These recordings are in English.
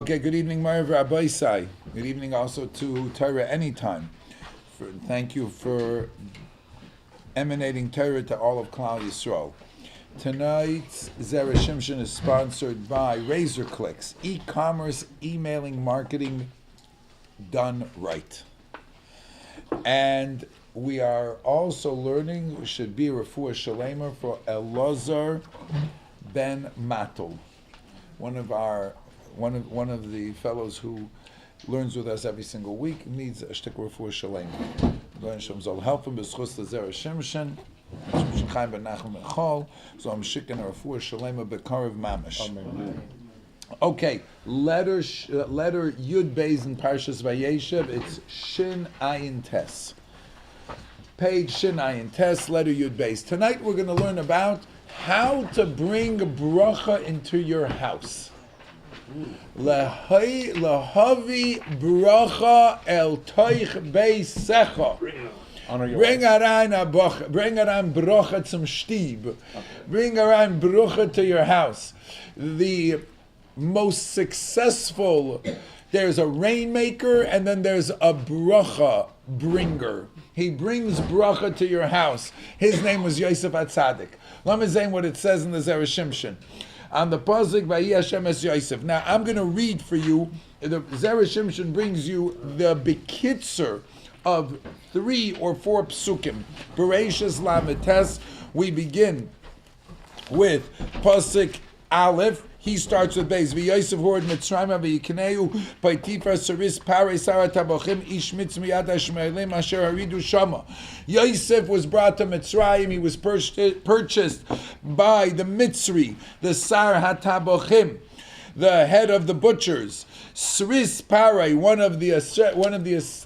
Okay, good evening, Marav Rabbi Sai. Good evening also to Torah Anytime. Thank you for emanating Torah to all of Klal Yisrael. Tonight's Zera Shimshon is sponsored by Razor Clicks, e-commerce, emailing, marketing done right. And we are also learning, should be a refuah shalema for Elazar ben Matel, one of the fellows who learns with us every single week, needs a shtik refuah shalema. Learn Shem Zol help him b'schus the Zera Shimshon. Rabbi Chaim Kanievski, so I'm shiking a refuah shalema b'karev mamish. Okay, letter Yud Beis in Parshas Vayeshev. It's Shin Ayin Tes. Page Shin Ayin Tes, letter Yud Beis. Tonight we're going to learn about how to bring bracha into your house. Lahavi bracha el toich beisecha. Bring around bracha zum Stieb. Bring around bracha to your house. The most successful, there's a rainmaker and then there's a bracha bringer. He brings bracha to your house. His name was Yosef HaTzadik. Let me say what it says in the Zera Shimshon. On the pasuk, Vayi Hashem es Yosef. Now I'm going to read for you. The Zera Shimshon brings you the bekitzer of 3 or 4 psukim. Bereshis Lametes. We begin with pasuk Aleph. He starts with Beis. V'Yosef hored Mitzrayim v'Yikaneu Paitifar Saris Parei Sarah Tabochim Ish Mitz Miyad Hashmelim Asher Haridu Shama. Yosef was brought to Mitzrayim. He was purchased by the Mitzri, the Sar HaTabochim, the head of the butchers. Saris Parei, one of the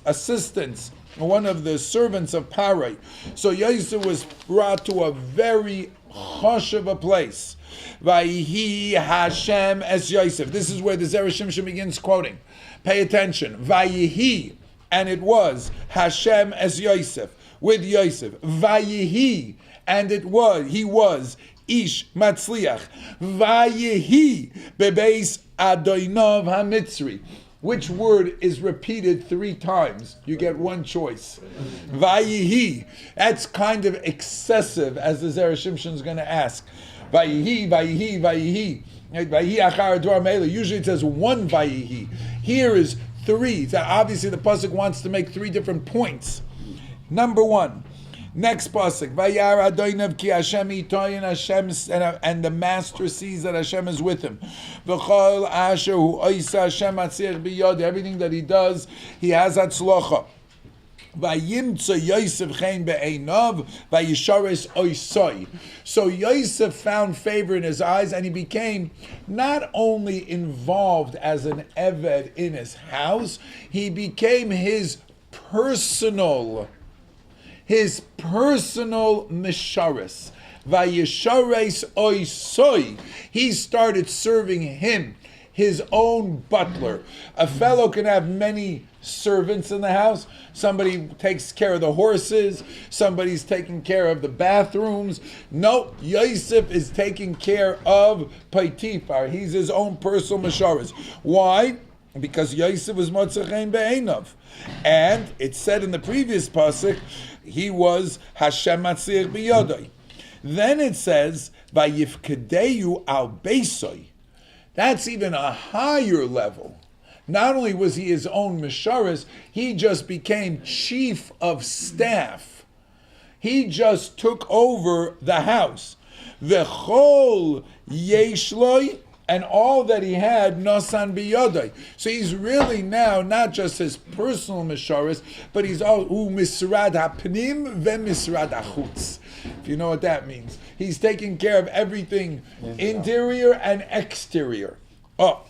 assistants, one of the servants of Parei. So Yosef was brought to a very hush of a place. Vayihi Hashem es Yosef. This is where the Zera Shimshon begins quoting. Pay attention. Vayihi, and it was Hashem es Yosef, with Yosef. Vayihi, and it was, he was Ish Matzliach. Vayihi bebeis Adoinov HaMitzri. Which word is repeated 3 times? You get one choice. Vayihi. That's kind of excessive, as the Zera Shimshon is going to ask. Vayihi, Vayihi, Vayihi. Vayihi achar advar meila. Usually it says 1 Vayihi. Here is 3. So obviously the pasuk wants to make 3 different points. Number 1. Next pasuk. Vayar Adoinav ki Hashem itoyin Hashem, and the master sees that Hashem is with him. V'chol asher hu oisa Hashem atzir biyod. Everything that he does, he has atzlocha. Vayimtza Yosef chen be'einav vayishares oisoi. So Yosef found favor in his eyes, and he became not only involved as an eved in his house, he became his personal misharis. Vayishares oisoi. He started serving him, his own butler. A fellow can have many servants in the house. Somebody takes care of the horses. Somebody's taking care of the bathrooms. No, Yosef is taking care of Paitifar. He's his own personal misharis. Why? Because Yosef was Motzachein Be'einav. And it said in the previous pasuk, he was Hashem Matzir B'yodai. Then it says, Vayifkadeyu al Beisoi. That's even a higher level. Not only was he his own misharis, he just became chief of staff. He just took over the house. V'chol yeshloi, and all that he had, nosan biyodai. So he's really now not just his personal misharis, but he's all misrad hapnim ve'misrad hachutz. If you know what that means. He's taking care of everything interior and exterior. Oh,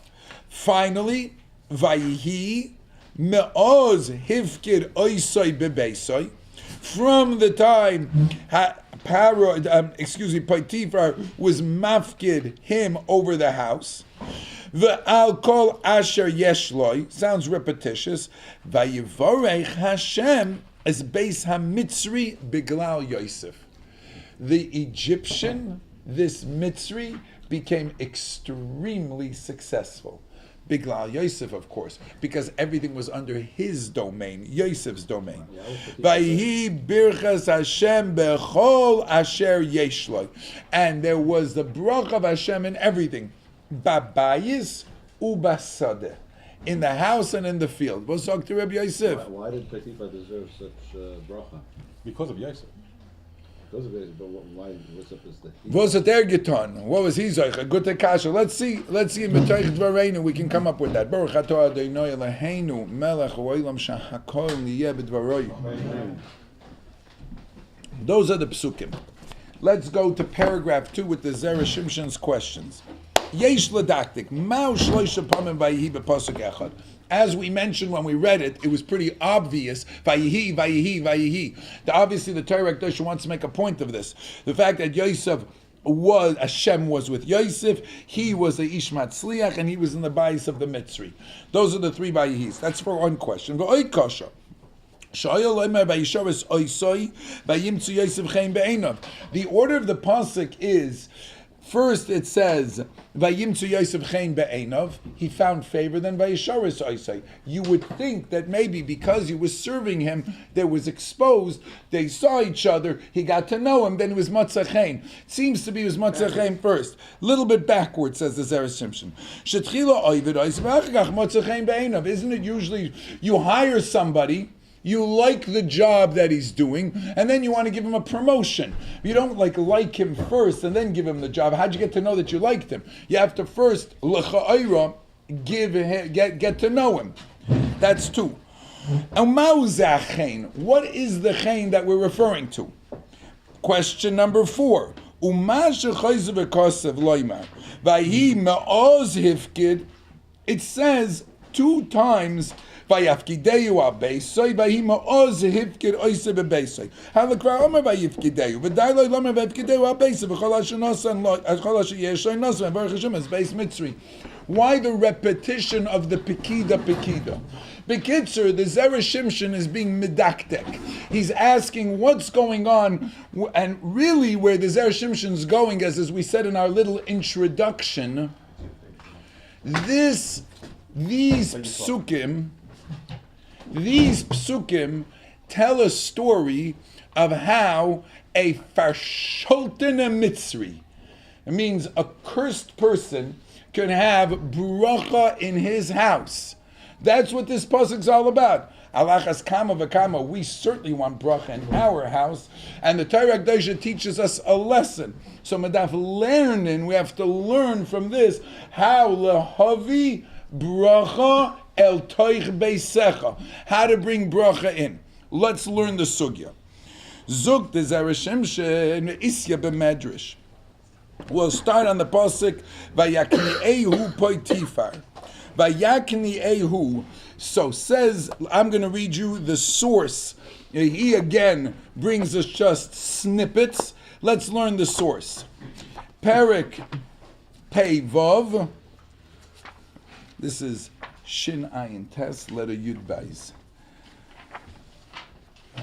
finally, Vayihi me'oz hivkid oisoi bebeisoi. From the time Potiphar was mafkid him over the house. The al kol asher yeshloi, sounds repetitious. Vayivorech Hashem as beis hamitzri biglal Yosef. The Egyptian, this Mitzri, became extremely successful Biglal Yosef, of course, because everything was under his domain, Yosef's domain. Vayihi birchas Hashem bechol asher yesh lo. And there was the bracha of Hashem in everything. Babayis ubasadeh. In the house and in the field. We'll talk to Rabbi Yosef. Why did Testify deserve such bracha? Because of Yosef. Because of it, but why Yosef is the... Was it their giton? What was he zoich? Good kasha. Let's see in B'toich Dvareinu we can come up with that. Baruch atah Adonai Eloheinu melech ha'olam shehakol niyeh b'dvaroyu. Those are the psukim. Let's go to paragraph 2 with the Zera Shimshon's questions. Yesh ledaktik ma'u shloisha pamim vayihi b'pasuk echad. As we mentioned when we read it, it was pretty obvious. Vayihi, vayihi, vayihi. Obviously, the Torah Kedusha wants to make a point of this. The fact that Hashem was with Yosef, he was the Ish Matzliach, and he was in the bayis of the Mitzri. Those are the three vayihis. That's for one question. The order of the pasuk is, first it says, Vayimtzu Yosef Chen Be'enov, he found favor, then Vayisharis Oisai. You would think that maybe because he was serving him, there was exposed, they saw each other, he got to know him, then it was Matzah Chen. It seems to be it was Matzah Chen first. A little bit backwards, says the Zera Shimshon. Shetchila Oivid Oisai Matzah Chen Be'enov. Isn't it usually you hire somebody, you like the job that he's doing, and then you want to give him a promotion. You don't like him first and then give him the job. How'd you get to know that you liked him? You have to first get to know him. That's two. And what is the chen that we're referring to? Question number 4. It says 2 times Vayafkideyu abeisoi, vayima oz hifkid oise bebeisoi. Halakvar omer vayifkideyu, v'dailoi lomer vayifkideyu abeisoi, v'chol ha'shenosan lo, v'chol ha'sheyeshoi nosan, v'baruch Hashem is beis mitzri. Why the repetition of the Pekida? Bekitzer, the Zera Shimshon is being medaktek. He's asking what's going on, and really where the Zera Shimshon is going, as we said in our little introduction, these psukim tell a story of how a farsholten mitzri, it means a cursed person, can have bracha in his house. That's what this pasuk is all about. Alachas kama v'kama, we certainly want bracha in our house, and the Torah Kedusha teaches us a lesson. So medaf learning, we have to learn from this how lehavi bracha el toich beisecha, how to bring bracha in. Let's learn the sugya. Zug de Zera Shimshon isya b'medrash. We'll start on the pasuk vayakni'ehu poitifar. Vayakni'ehu. So says, I'm going to read you the source. He again brings us just snippets. Let's learn the source. Perek Pei Vav. This is Shin Ayin Tes, letter Yud Beis.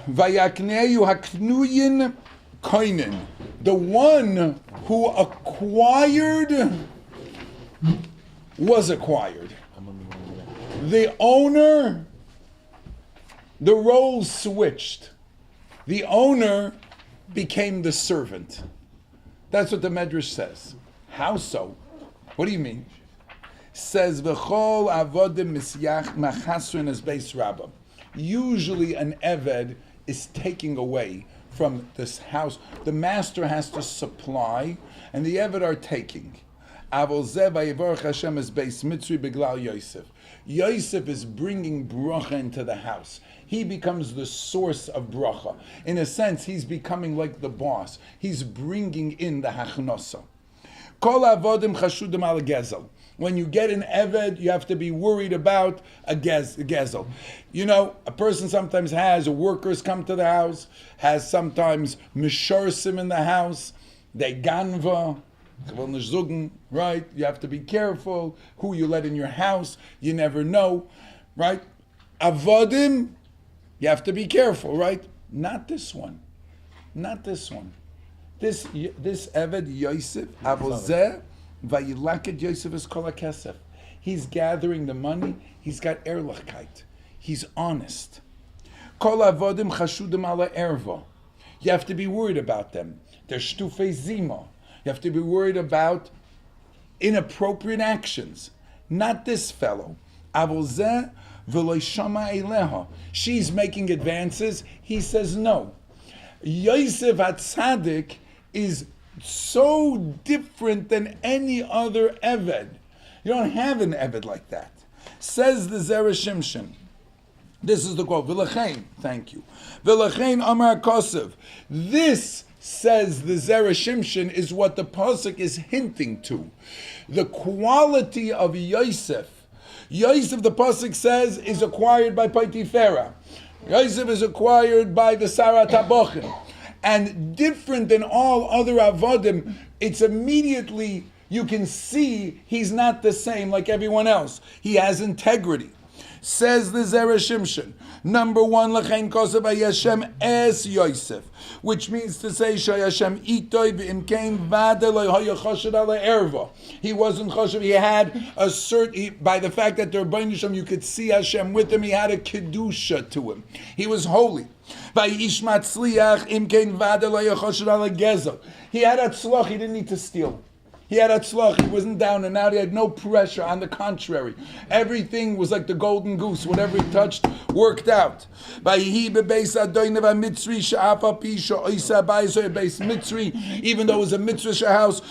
Vayakneyu haknuyin koinen. The one who acquired was acquired. The owner, the roles switched. The owner became the servant. That's what the Medrash says. How so? What do you mean? Says v'chol avodim misyach machasrin as beis rabba. Usually an eved is taking away from this house. The master has to supply, and the eved are taking. Avol zeh vayivorach Hashem as beis mitzri beglal Yosef. Yosef is bringing bracha into the house. He becomes the source of bracha. In a sense, he's becoming like the boss. He's bringing in the hachnosa. Kol avodim chashudim al gezel. When you get an eved, you have to be worried about a gezel. You know, a person sometimes has workers come to the house, has sometimes misharsim in the house, they ganva, right? You have to be careful who you let in your house. You never know, right? Avodim, you have to be careful, right? Not this one. Not this one. This eved Yosef, avozeh, vayilaked Yosef is kol hakesef. He's gathering the money. He's got ehrlichkeit. He's honest. Kol avodim chashudim ala erva. You have to be worried about them. They're shtufei zima. You have to be worried about inappropriate actions. Not this fellow. Avol v'lo shama eleha. She's making advances. He says no. Yosef HaTzadik is so different than any other Eved. You don't have an Eved like that. Says the Zera Shimshon. This is the quote. V'lachein, thank you. V'lachein amar kosev. This, says the Zera Shimshon, is what the pasuk is hinting to. The quality of Yosef. Yosef, the pasuk says, is acquired by Potiphera. Yosef is acquired by the Sarah Tabochin. And different than all other avodim, it's immediately, you can see he's not the same like everyone else. He has integrity. Says the Zera Shimshon, number one, L'chein kosev Hashem es Yosef, which means to say, Shayashem itoy v'imkein vada lo hayachoshed ala erva. He wasn't choshev, he had a certain, by the fact that they're Rebbeinu Shem, you could see Hashem with him, he had a kedusha to him. He was holy. Vayish matzliach imkein vada lo hayachoshed ala gezel. He had atzlach, he didn't need to steal. He had atzlach, he wasn't down and out, he had no pressure, on the contrary. Everything was like the golden goose, whatever he touched, worked out. Even though it was a mitzvah house,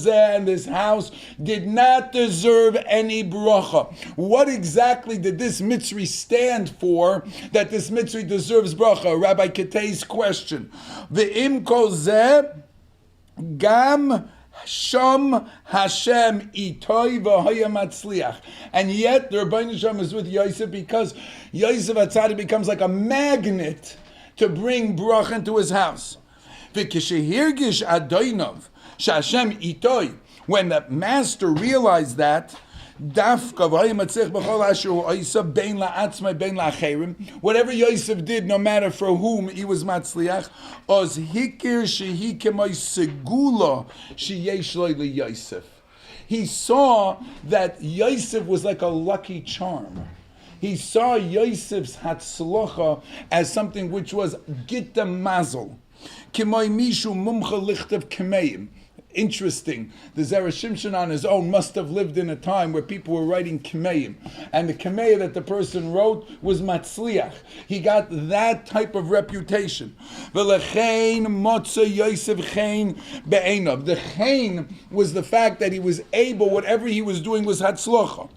and this house did not deserve any bracha. What exactly did this mitzvah stand for, that this mitzvah deserves bracha? Rabbi Ketei's question. Ve'im kol zeh, Gam Sham Hashem itoy v'haya matzliach. And yet the Rebbeinu Shem is with Yosef, because Yosef HaTzadik becomes like a magnet to bring bracha into his house. V'kishehirgish adoinov sh'Hashem itoy, when the master realized that, whatever Yosef did, no matter for whom he was matzliach, he saw that Yosef was like a lucky charm. He saw Yosef's hatzlocha as something which was gitta mazel. Interesting. The Zera Shimshon on his own must have lived in a time where people were writing Kimeim. And the Kimeim that the person wrote was Matzliach. He got that type of reputation. V'lechein motza Yosef chein be'einav. The chein was the fact that he was able, whatever he was doing was Hatzlocha.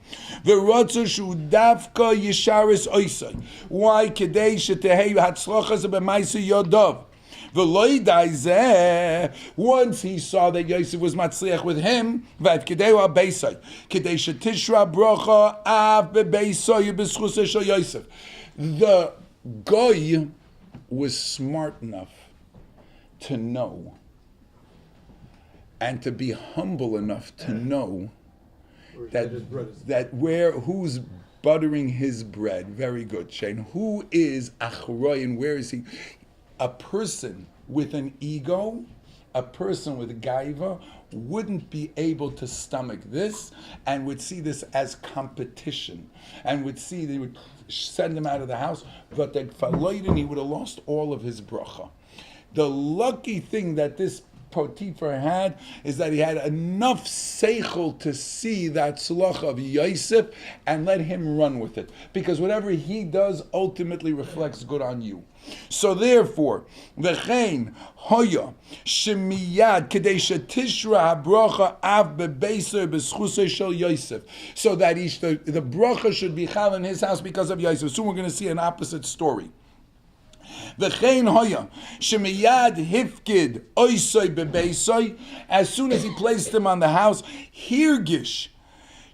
V'rotza shu davka yisharis oisai. Why? Kedei shetehei Hatzlocha ze b'maisa yodov. Once he saw that Yosef was matzliach with him, the goy was smart enough to know, and to be humble enough to know that who's buttering his bread. Very good, Shane. Who is achroy, and where is he? A person with an ego, a person with gaiva, wouldn't be able to stomach this, and would see this as competition, and would see they would send him out of the house, but that he would have lost all of his bracha. The lucky thing that this Potiphar had is that he had enough seichel to see that tzlach of Yosef and let him run with it, because whatever he does ultimately reflects good on you. So therefore, v'chein hoya shemiyad kedei shetishra habracha av bebeiser b'schusay shel Yosef, so that the bracha should be chal in his house because of Yosef. Soon we're going to see an opposite story. V'chein hoya shemiyad hifkid oisay bebeisay, as soon as he placed him on the house, hirgish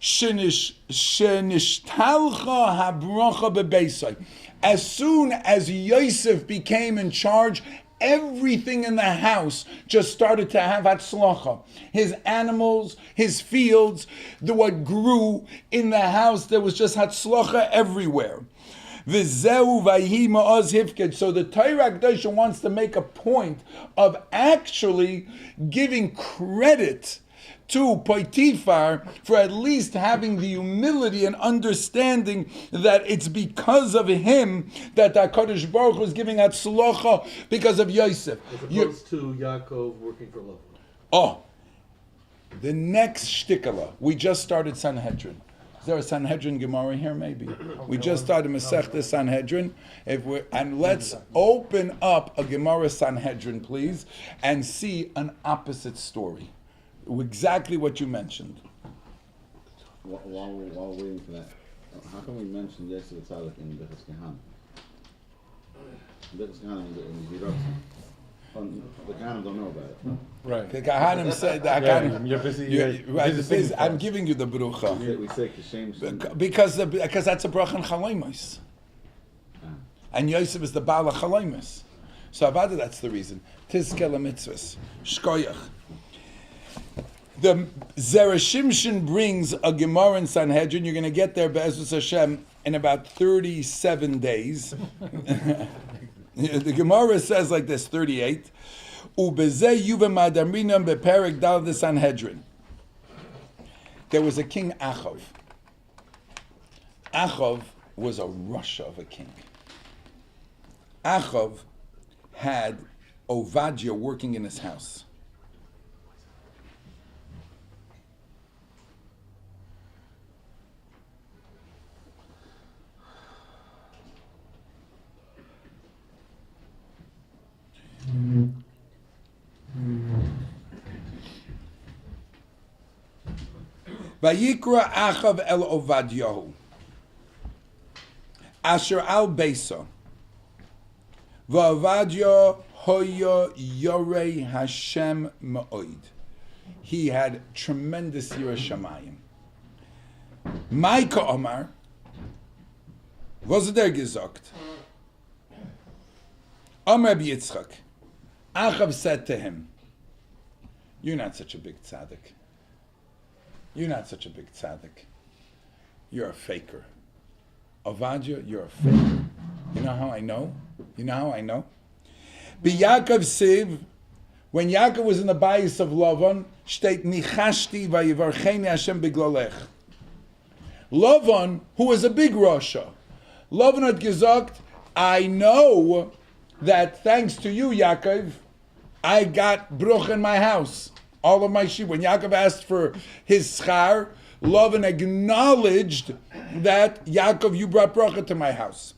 shenishtalcha habracha bebeisay. As soon as Yosef became in charge, everything in the house just started to have hatzlacha. His animals, his fields, what grew in the house, there was just hatzlacha everywhere. V'zeu vayhi ma'oz hifked. So the Torah Kedusha wants to make a point of actually giving credit to Potiphar for at least having the humility and understanding that it's because of him that the HaKadosh Baruch Hu is giving Hatzlocha because of Yosef. As opposed to Yaakov working for Lavan. Oh, the next shtikala. We just started Sanhedrin. Is there a Sanhedrin Gemara here? Maybe. We just started Masechta Sanhedrin. And let's open up a Gemara Sanhedrin, please, and see an opposite story. Exactly what you mentioned. While we're waiting for that, how can we mention Yosef Tzaddik in Berger Kahan? Berger Kahan in the the Gaon don't know about it. Right. The Kahanim said that. You're busy. I'm giving you the brucha. We say Kashem. Because that's a bracha and chalaimos. And Yosef is the Baal chalaimos. So Avada, that's the reason. Tizkel mitzvahs. Shkoyach. The Zera Shimshon brings a Gemara in Sanhedrin. You're going to get there, Be'ezus Hashem, in about 37 days. The Gemara says like this, 38. Ubezeh yuva madamrinam beperek dal the Sanhedrin. There was a king Achav. Achav was a Russia of a king. Achav had Ovadia working in his house. Vayikra Achav el Ovadyahu Asher al Beisa Va'Ovadya hoya yorei Hashem ma'od. He had tremendous Yireh Shamayim. Maika Omar was der gesagt. Amar Yitzchak. Achav said to him, "You're not such a big tzaddik. You're not such a big tzaddik. You're a faker. Ovadia, you're a faker. You know how I know? You know how I know? Be Yaakov Siv, when Yaakov was in the bayis of Lavan, state nichashti vayivarcheni Hashem biglalech. Lavan, who was a big Rasha, Lavan had gesagt, I know that thanks to you, Yaakov, I got bruch in my house. All of my sheep. When Yaakov asked for his schar, Lavan acknowledged that Yaakov, you brought bracha to my house.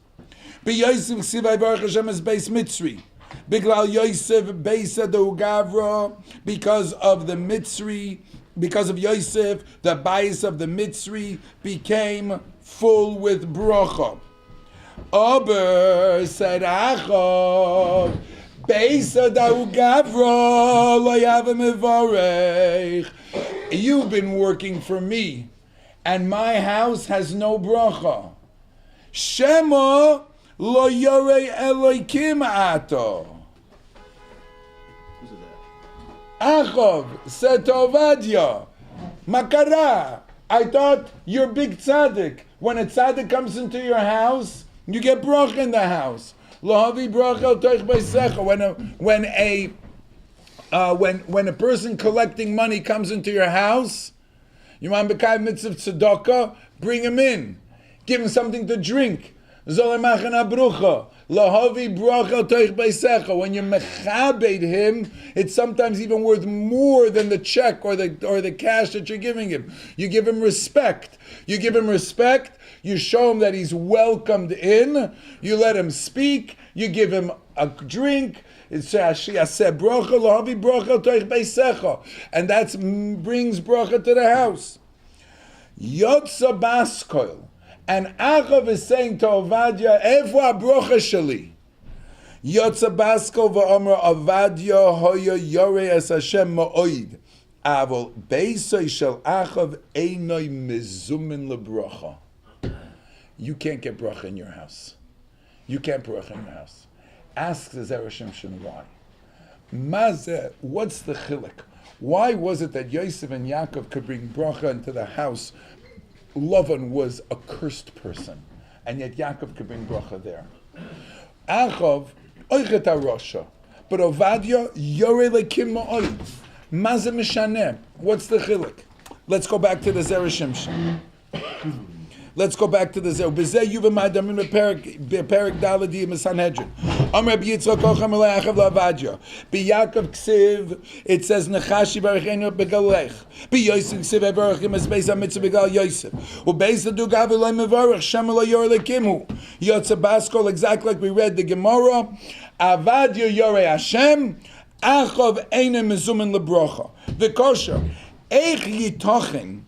Be Yosef Sivay Baruch Hashem is beis Mitzri. Biglal Yosef beis Gavra, because of the Mitzri, because of Yosef, the bayis of the Mitzri became full with bracha. Aber said Achav, you've been working for me, and my house has no bracha. Shema lo yorei Elokim ato. Achav said to Ovadia, Makara, I thought you're big tzaddik. When a tzaddik comes into your house, you get bracha in the house. When a person collecting money comes into your house, you want b'kai mitzvah tzedakah, bring him in, give him something to drink. When you mechabed him, it's sometimes even worth more than the check or the cash that you're giving him. You give him respect. You give him respect. You show him that he's welcomed in. You let him speak. You give him a drink. And that brings bracha to the house. Yotza baskoil. And Achav is saying to Ovadia, Evo abrocha shali. Yotza baskoil va'omra Ovadia hoya yorei es Hashem ma'oid. Avol beisoy shel Achav einoi mezumin lebrocha. You can't get bracha in your house. You can't bracha in your house. Ask the Zera Shimshon why. Mazeh, what's the chilek? Why was it that Yosef and Yaakov could bring bracha into the house? Lavan was a cursed person, and yet Yaakov could bring bracha there. Achav, oichet harosha, but Ovadia, yorei lekim ma'oid. Maze mishaneh. What's the chiluk? Let's go back to the Zera Shimshon. Let's go back to the Zera. B'zeh yuva ma'adamin be'perik daladi m'sanhedrin. Rabbi Yitzchak Ocham Elachav Lavadya. B'Yakov Ksiv, it says Nechashi Barachenu Begalech. B'Yosef Ksiv Evarachim Es Beis HaMitzvah Begal Yosef. U'Beis HaDu Gav Eloi Mevarach Shem Eloi Yor Lekimu. Yotze Baskol, exactly like we read the Gemara. Avadya Yorei Hashem. Achov Eine Mezumin Lebrocha. The kosher. Eich Yitochen.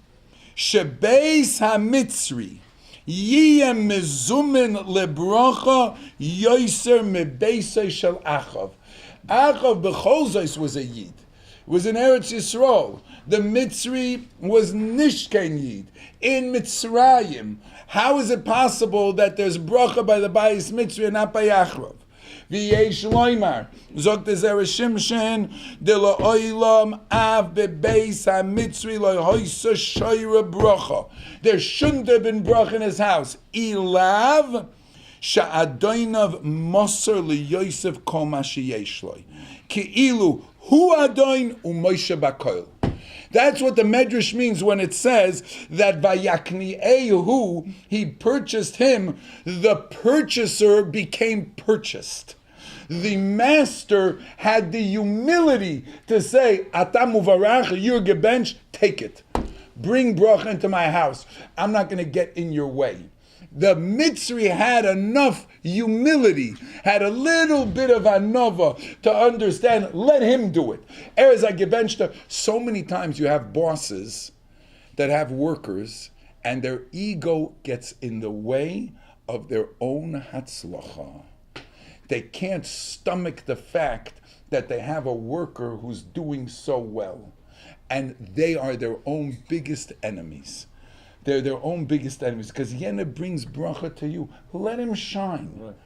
Shebeis HaMitzri. Yiyem mezumin lebrocha yoser mebeisei shel Achav. Achav b'cholzos was a yid. Was in Eretz Yisrael. The Mitzri was nishken yid in Mitzrayim. How is it possible that there's bracha by the Bayis Mitzri and not by Achav? V'yesh loymar zok the Zera Shimshon de lo oilam av bebeis ha-mitzri lo hoysa shoyra bracha. There shouldn't have been bracha in his house. Ilav sha'adoinav moser li Yosef kol ma sheyesh lo. Ki'ilu hu adoin u'Moshe bakoil. That's what the Medrash means when it says that Vayakni'ehu, he purchased him, the purchaser became purchased. The master had the humility to say, Atam uvarach, you're gebench, take it. Bring bracha into my house. I'm not going to get in your way. The Mitzri had enough humility, had a little bit of anova to understand, let him do it. So many times you have bosses that have workers and their ego gets in the way of their own hatzlacha. They can't stomach the fact that they have a worker who's doing so well. And they are their own biggest enemies. They're their own biggest enemies because Yena brings bracha to you. Let him shine. Right.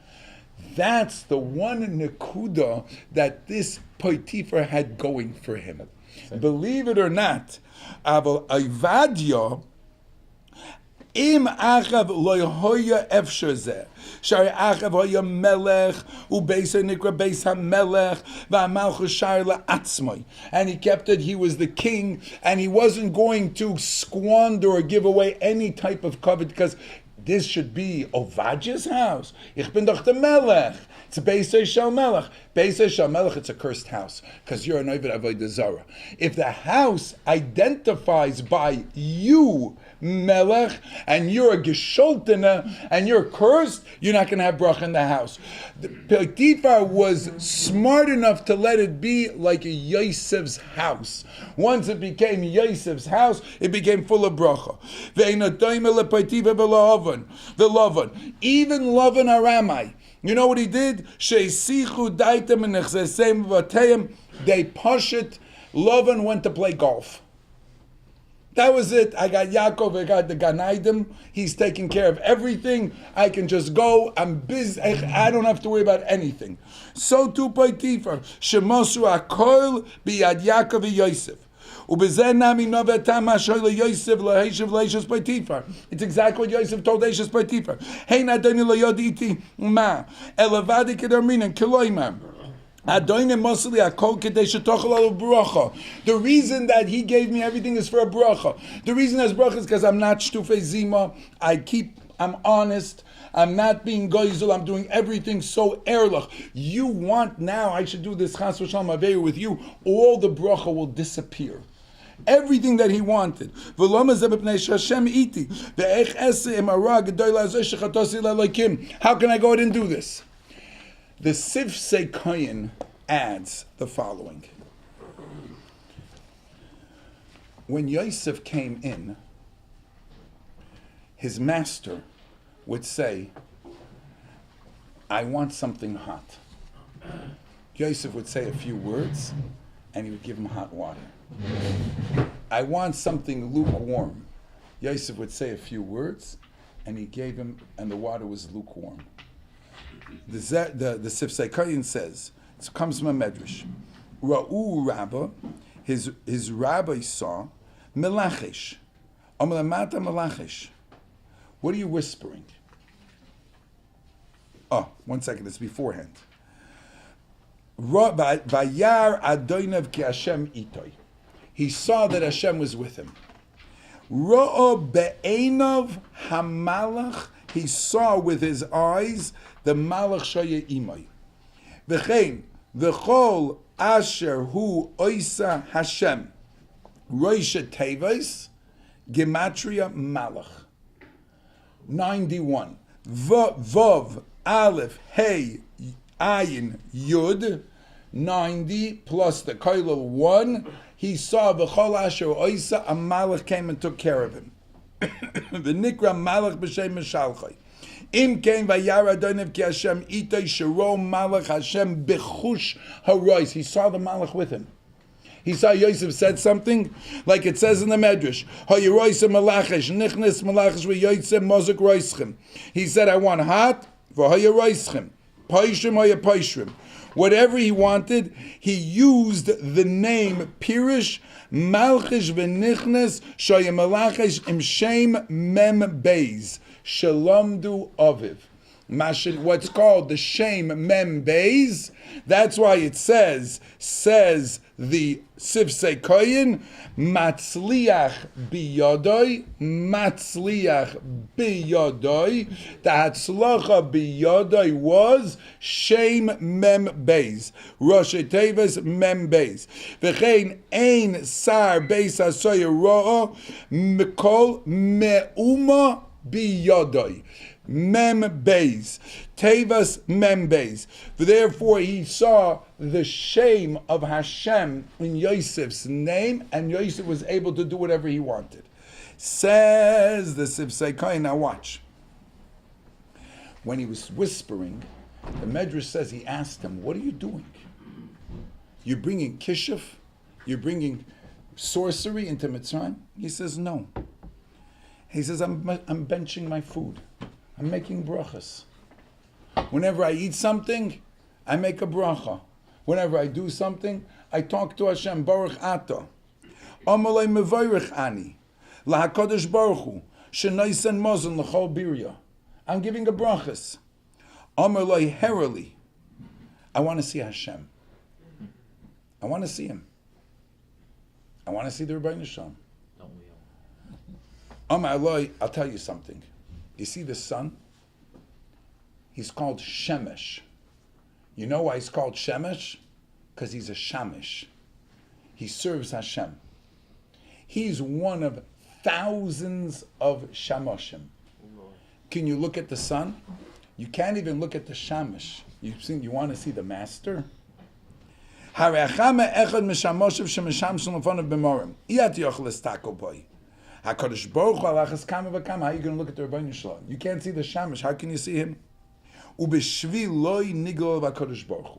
That's the one nekuda that this Potiphar had going for him. Believe it or not, Aval Ayvadia Im Achav lo hoya efsher zeh. Shari Achav hoya melech ubeisa nikra beis hamelech v'amalchus shari la'atzmai. And he kept it. He was the king, and he wasn't going to squander or give away any type of covet because this should be Ovadia's house. Ich bin doch der Melech. It's a Beisei Shal Melech. Beisei Shal Melech, it's a cursed house because you're an Ovid Avodah Zarah. If the house identifies by you, Melech, and you're a Gesholtene, and you're cursed, you're not going to have bracha in the house. Potiphar was smart enough to let it be like a Yosef's house. Once it became Yosef's house, it became full of bracha. Even Lavan Aramai, you know what he did? They pashut. Lavan went to play golf. That was it. I got Yaakov, I got the Ganaidim. He's taking care of everything. I can just go. I'm busy. I don't have to worry about anything. So too Potiphar. Shemosu akol biyad Yaakov and Yosef. It's exactly what Yosef told Eishes Potiphar. Hey, Adoni lo yoditi ma elevadi kedarminan kiloimam. The reason that he gave me everything is for a bracha. The reason there's bracha is because I'm not shtufei zima. I'm honest. I'm not being goyzel. I'm doing everything so erlach. You want now, I should do this chas v'shalom aveir with you. All the bracha will disappear. Everything that he wanted. How can I go ahead and do this? The Sifsei Kohen adds the following. When Yosef came in, his master would say, I want something hot. Yosef would say a few words, and he would give him hot water. I want something lukewarm. Yosef would say a few words, and he gave him, and the water was lukewarm. The Sifsei Kohen says, it comes from a medrash. Ra'u Rabba, his rabbi saw melachish. Amalamata melachish. What are you whispering? Oh, 1 second, it's beforehand. Vayar adoinav ki Hashem itoy. he saw that Hashem was with him. Ro'o be'enov hamalach, he saw with his eyes the malach shaya imay. V'chein, v'chol asher hu oisa Hashem, roisha tevais, gematria malach. 91. Vov, aleph, hey, ayin, yud. 90 plus the koilel 1. He saw v'chol asher oisa, a malach came and took care of him. V'nikra malach b'shem mishalchai. Im came vayara donev ki Hashem itay shero malach Hashem bechush harois. He saw the malach with him. He saw Yosef said something, like it says in the Medrash, Hayeroisem malachish, nichnes malachish v'yoytzem mozuk roischem. He said, I want hot, v'hayeroischem, paishrim hayepaishrim. Whatever he wanted, he used the name Pirish, Malchish v'nichnes, shayemalachish im shem mem beis, shalomdu aviv. What's called the Shem Mem Beis. That's why it says the Sifsei Koyin, Matzliach biyodoi, Matzliach biyodoi. The Hatzlacha biyodoi was Shem Mem Beis. Rosh Tevis Mem Beis. V'chein ein sar beis hasoyer ro'o, mikol me'uma biyodoi. Mem Beis, Tevas Mem Beis. Therefore, he saw the shame of Hashem in Yosef's name, and Yosef was able to do whatever he wanted. Says the Sifsei Kohen. Now watch. When he was whispering, the Medrash says he asked him, "What are you doing? You're bringing kishuf? You're bringing sorcery into Mitzrayim?" He says, "No." He says, "I'm benching my food. I'm making brachas. Whenever I eat something, I make a bracha. Whenever I do something, I talk to Hashem, Baruch Ata. Amalei mevayrich ani, lahakadosh Baruch Hu, shenoisen mozon l'chol birya. I'm giving a brachas. Amalei herali. I want to see Hashem. I want to see Him. I want to see the Rebbeinu Shalom. Amalei, I'll tell you something. You see the sun? He's called Shemesh. You know why he's called Shemesh? Because he's a Shamish. He serves Hashem. He's one of thousands of Shamoshim. Can you look at the sun? You can't even look at the Shamish. You want to see the master? HaKadosh Baruch Hu alachas kama v'kama. How are you going to look at the Rebbeinu Shalom? You can't see the Shamish. How can you see him? Ubeshvi loy nigol v'HaKadosh Baruch Hu.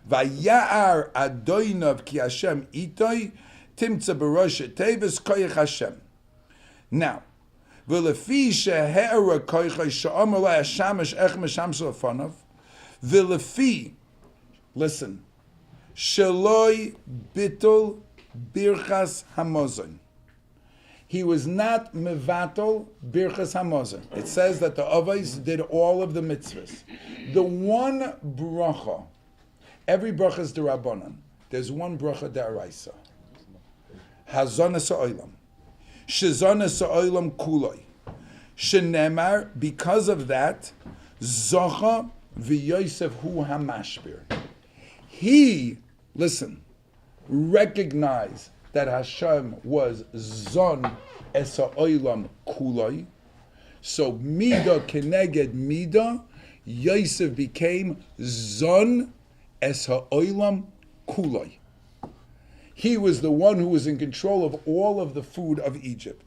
Vaya'ar adoinav ki Hashem itoy timtza b'rosh tevis koyach Hashem. Now, v'lefi she'era koyach she'omer la Hashamish ech meshamshel afanav. V'lefi, listen, sheloi bitol birchas hamozon. He was not mevatel birchas hamazon. It says that the Avos did all of the mitzvahs. The one bracha, every bracha is d'Rabbanan. There's one bracha d'Araisa. Hazana sa'olam. Shezana sa'olam kuloi. Shenemar, because of that, Zocha v'Yosef hu hamashbir. He, listen, recognized that Hashem was Zon es ha'olam kuloi. So Mida keneged Mida, Yosef became Zon es ha'olam kuloi. He was the one who was in control of all of the food of Egypt.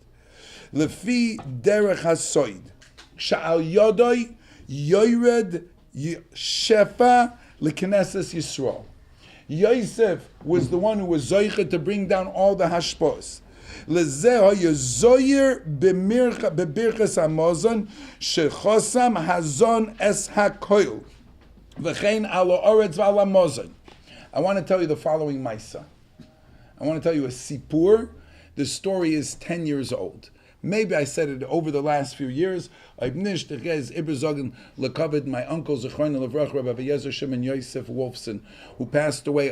Lefi derech hasoid, sha'al yodoi yored shefa leKnesses Yisrael. Yosef was the one who was zoichet to bring down all the hashpos. Lezeh hayozoyer bebirchas hamazon shechosam hazon es hakoil v'chein alo oretz v'al hamazon. I want to tell you the following Maisa. I want to tell you a sipur. The story is 10 years old. Maybe I said it over the last few years. My uncle Zera Shimshon Yosef Wolfson, who passed away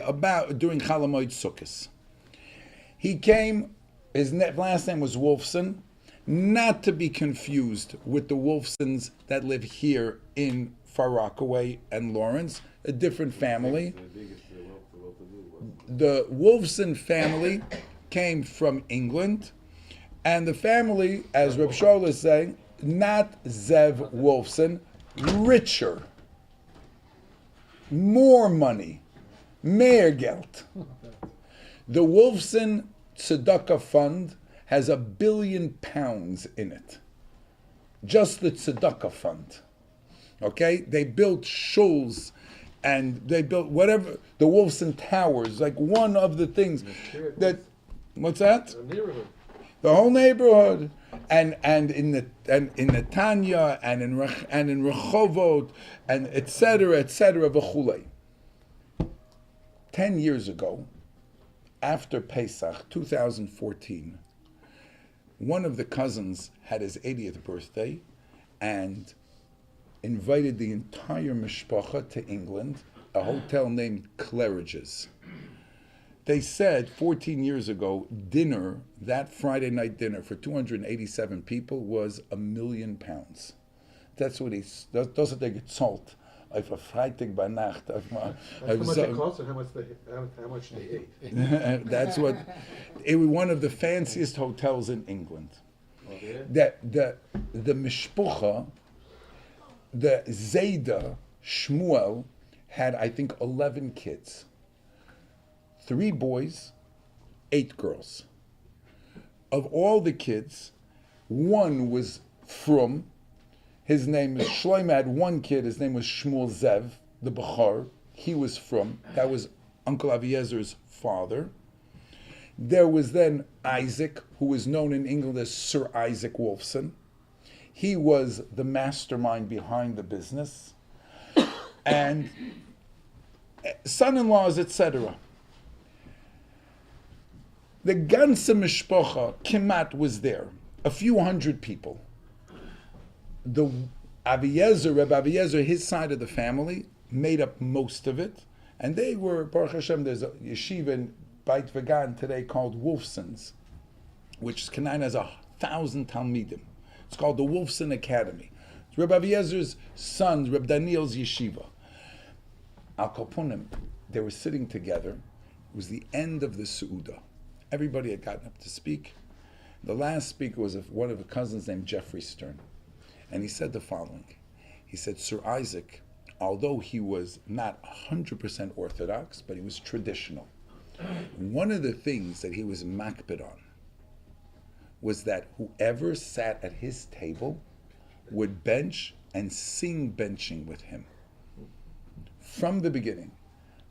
during Chalamoid Sukkos. He came, his last name was Wolfson, not to be confused with the Wolfsons that live here in Far Rockaway and Lawrence, a different family. The Wolfson family came from England, and the family, as Reb Shaul is saying, not Zev Wolfson, richer, more money, mehr Geld. The Wolfson Tzedakah Fund has £1 billion in it. Just the Tzedakah Fund. Okay? They built shuls and they built whatever, the Wolfson Towers, like one of the things that, what's that? The neighborhood. The whole neighborhood. And in Netanya and in Rehovot and etc. v'chulei. 10 years ago, after Pesach, 2014, one of the cousins had his 80th birthday and invited the entire mishpacha to England, a hotel named Claridge's. They said 14 years ago, dinner, that Friday night dinner for 287 people was £1 million. That's what das hat gezahlt auf a Freitag bei Nacht. How much it cost and how much they ate. That's what, it was one of the fanciest hotels in England. Okay. The mishpucha, the Zeda Shmuel had, I think, 11 kids. 3 boys, 8 girls. Of all the kids, one was from, his name is Shloim, had one kid, his name was Shmuel Zev, the Bechar. He was from, that was Uncle Aviezer's father. There was then Isaac, who was known in England as Sir Isaac Wolfson. He was the mastermind behind the business. And son-in-laws, etc. The ganze mishpacha, Kimat, was there. A few hundred people. The Rabbi Aviezer, his side of the family, made up most of it. And they were, Baruch Hashem, there's a yeshiva in Beit Vegan today called Wolfson's, which Canaan has 1,000 Talmidim. It's called the Wolfson Academy. It's Rabbi Aviezer's sons, Reb Daniel's yeshiva. Al Kapunim, they were sitting together. It was the end of the Seudah. Everybody had gotten up to speak. The last speaker was one of the cousins named Jeffrey Stern. And he said the following. He said, Sir Isaac, although he was not 100% Orthodox, but he was traditional. One of the things that he was makbid on was that whoever sat at his table would bench and sing benching with him. From the beginning.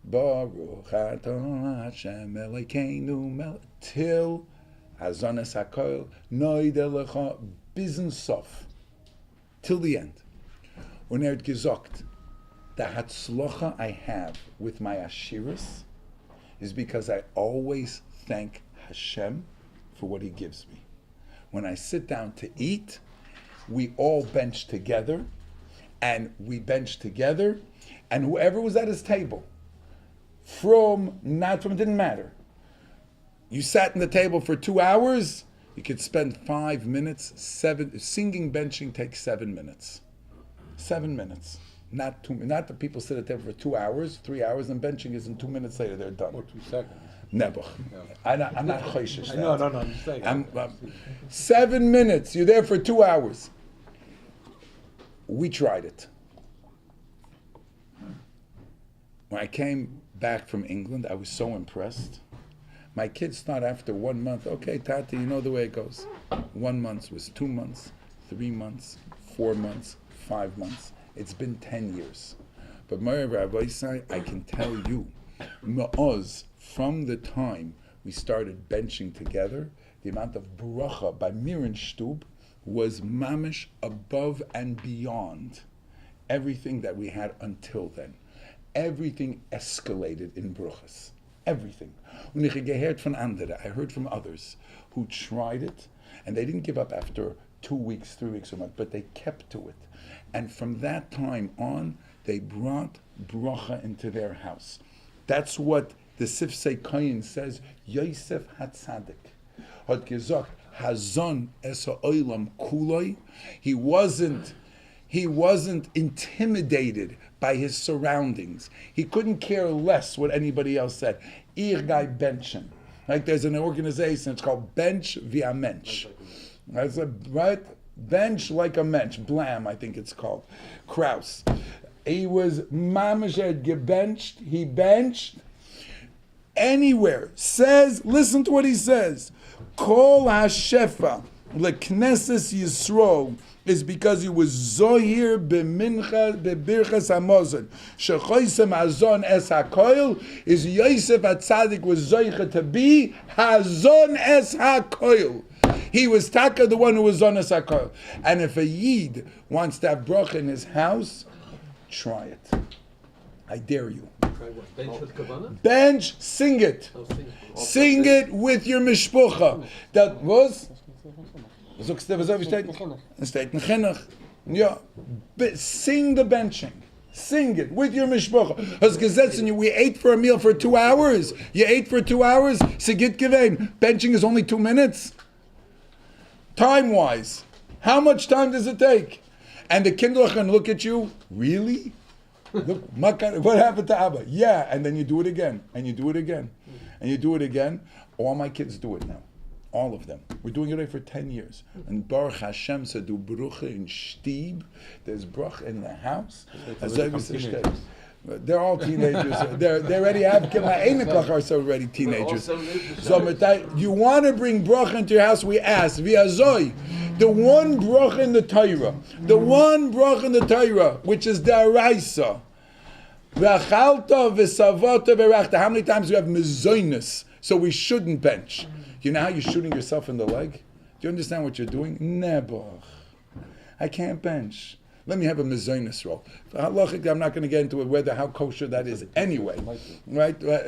Baruch atah Hashem Elokeinu till Hazanas HaKol Noide Lecha Bis Sof, till the end. Und hat gesagt, the hatzlocha I have with my ashiras is because I always thank Hashem for what He gives me. When I sit down to eat, we all bench together, and whoever was at his table, it didn't matter. You sat in the table for 2 hours, you could spend 5 minutes, singing benching takes 7 minutes. 7 minutes. Not the people sit at the table for 2 hours, 3 hours, and benching is in 2 minutes later, they're done. Or 2 seconds. Never. No. I'm not choishish. No, I'm just saying. 7 minutes, you're there for 2 hours. We tried it. When I came back from England, I was so impressed. My kids thought after 1 month, okay, Tati, you know the way it goes. 1 month was 2 months, 3 months, 4 months, 5 months. It's been 10 years. But Ma'ir Rabbi Sai, I can tell you, Ma'oz, from the time we started benching together, the amount of bracha by Mirin Stub was mamish above and beyond everything that we had until then. Everything escalated in bruchas. Everything. Und ich gehört von anderen. I heard from others who tried it, and they didn't give up after 2 weeks, 3 weeks or month, but they kept to it. And from that time on, they brought bracha into their house. That's what the Sifsei Koyin says, Yosef HaTzadik hat gesagt, Hazon es ha'olam kuloi. He wasn't intimidated by his surroundings. He couldn't care less what anybody else said. Ir gai benchen. Like there's an organization, it's called Bench via Mensch. Right? Bench like a mensch. Blam, I think it's called. Kraus. He was mamash had gebenched. He benched anywhere. Says, listen to what he says. Kol hashefa leknesses Yisroel is because he was zohir b'mincha b'birchas hamazon. Shechoisem hazon es hakoil is Yosef HaTzadik was zoicha to be hazon es hakoil. He was taka, the one who was on es hakoil. And if a yid wants to have bracha in his house, try it. I dare you. Try what? Bench with kavanah? Bench, sing it. Oh, sing it. Sing it with your mishpucha. That was. Steht in Chinuch. Yeah. Sing the benching. Sing it with your mishpucha. We ate for a meal for 2 hours. You ate for 2 hours. Sigit gevein. Benching is only 2 minutes. Time-wise, how much time does it take? And the kinder are going to look at you. Really? Look, what happened to Abba? Yeah, and then you do it again, and you do it again, and you do it again. All my kids do it now. All of them. We're doing it for 10 years. And Baruch Hashem said, do brucha in shtib. There's bruch in the house. They're all teenagers. They already have Einekach are so already teenagers. So you want to bring bracha into your house? We ask v'azoi, the one bracha in the Torah, which is the Araisa. V'achalta v'savata v'rachta. How many times do you have mezoinus? So we shouldn't bench. You know how you're shooting yourself in the leg? Do you understand what you're doing? Nebuch. I can't bench. Let me have a mezoinus roll. I'm not going to get into it how kosher that is anyway. Right? Yeah.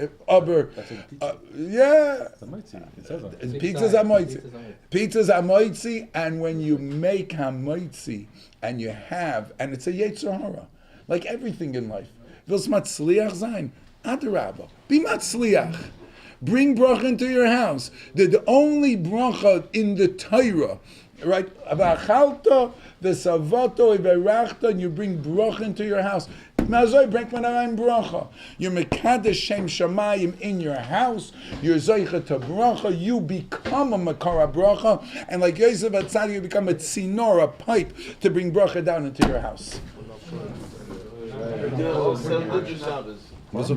Pizza's hamoitzi. Pizza's hamoitzi, and when you make hamoitzi, and you have, and it's a yetzer hara, like everything in life. Willst matzliach sein? Adarabba. Be matzliach. Bring bracha into your house. The only bracha in the Torah, right? V'achalta v'savato v'rachta, and you bring bracha into your house. Mazoi bring manarayim bracha. You're mekadesh shem shamayim in your house. You're zoicha to bracha. You become a makara bracha, and like Yosef HaTzadik, you become a tzinor, a pipe to bring bracha down into your house. Was